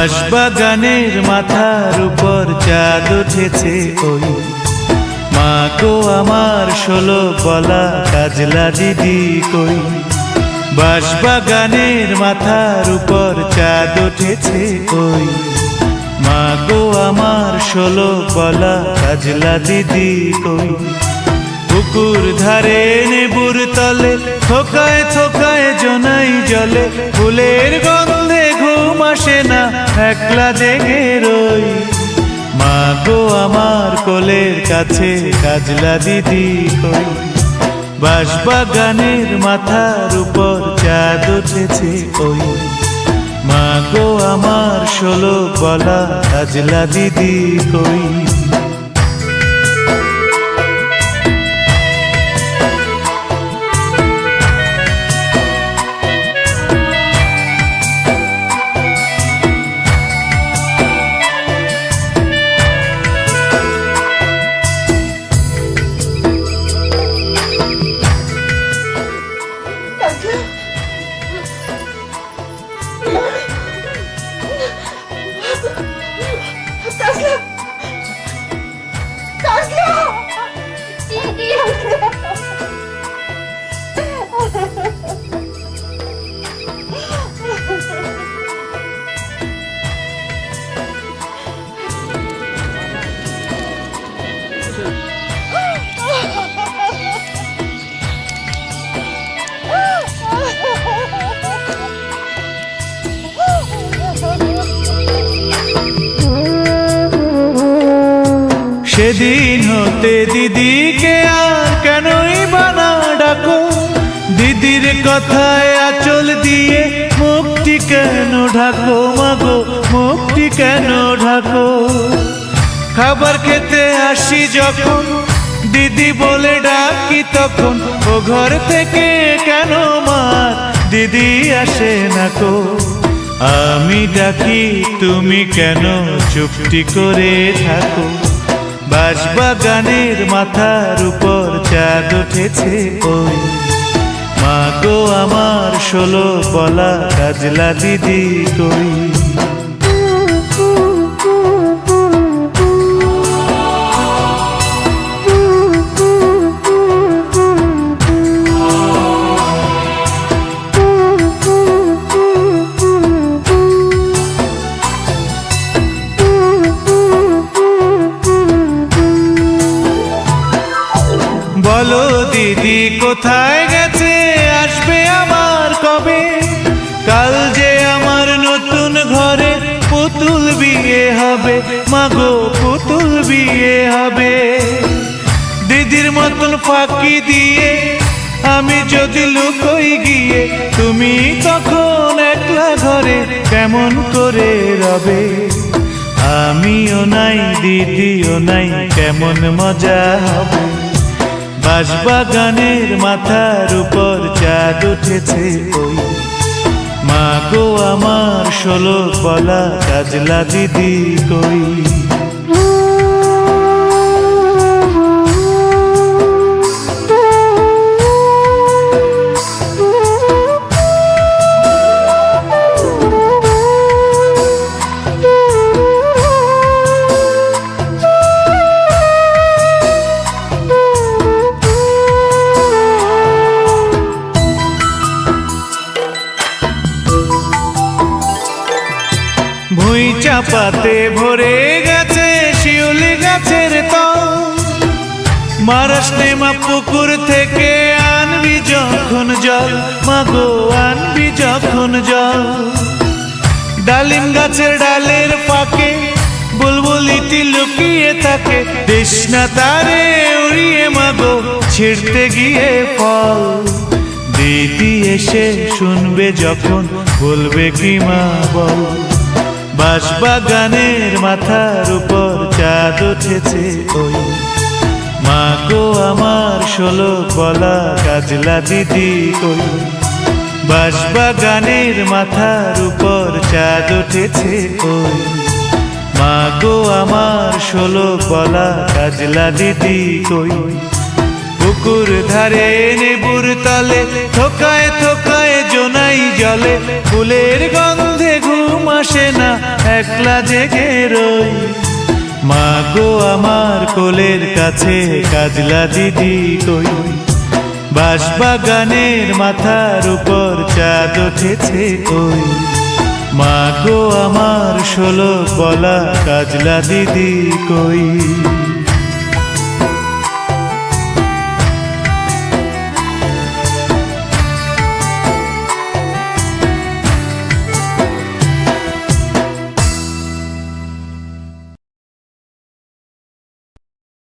বাঁশবাগানের মাথার উপর চাঁদ উঠেছে ওই মা গো আমার 16 গলা কাজলা দিদি কই। বাঁশবাগানের মাথার উপর চাঁদ উঠেছে ওই মা গো আমার 16 গলা কাজলা দিদি কই। পুকুর ধারে নেবুর তলে থোকায় থোকায় জোনাই জলে ফুলের গন্ধে ঘুম আসে না একলা জেগে রই। মা গো আমার কোলের কাছে কাজলা দিদি কই। বাঁশবাগানের মাথার উপর চাঁদ উঠেছে ওই মা গো আমার 16 গলা কাজলা দিদি কই। সেদিন হতে দিদিকে আর কেনই বানা ডাকো, দিদির কথায় আঁচল দিয়ে মুখটি কেন ঢাকো মাগো মুখটি কেন ঢাকো। খাবার খেতে আসি যখন দিদি বলে ডাকি তখন ও ঘর থেকে কেন মা দিদি আসে না কো। আমি ডাকি তুমি কেন চুপটি করে থাকো। বাঁশবাগানের মাথার উপর চাঁদ উঠেছে ওই মা গো আমার 16 গলা কাজলা দিদি কই। বলো দিদি কোথায় গেছে আসবে আমার কবে। কাল যে আমার নতুন ঘরে পুতুল বিয়ে হবে মাগো পুতুল বিয়ে হবে। দিদির মতন ফাঁকি দিয়ে আমি যদি লুকোই গিয়ে তুমি তখন একলা ঘরে কেমন করে রবে। আমিও নাই দিদিও নাই কেমন মজা হবে। বাঁশবাগানের মাথার উপর চাঁদ উঠেছে ওই মা গো আমার 16 গলা কাজলা দিদি কই। ভুঁই চাপাতে ভরে গেছে শিউলি গাছের তল। মারাসনে মা পুকুর থেকে আনবি যখন জল মাগো আনবি যখন জল। ডালিম গাছের ডালের পাকে বুলবুলিটি লুকিয়ে থাকে দিস না তারে উড়িয়ে মাগো ছিঁড়তে গিয়ে ফল। দিদি এসে শুনবে যখন বলবে কি মা বল। বাঁশবাগানের মাথার উপর চাঁদ উঠেছে ওই মা গো আমার 16 গলা কাজলা দিদি কই। বাঁশবাগানের মাথার উপর চাঁদ উঠেছে ওই মা গো আমার 16 গলা কাজলা দিদি কই। পুকুর ধারে নেবুর তলে থোকায় থোকায় জোনাই জলে ফুলের গন্ধে ঘুম বসে না একলা জেগে রই। মা গো আমার কোলের কাছে কাজলা দিদি কই, বাঁশবাগানের মাথার উপর চাঁদ উঠেছে কই। মা গো আমার 16 বলা কাজলা দিদি কই।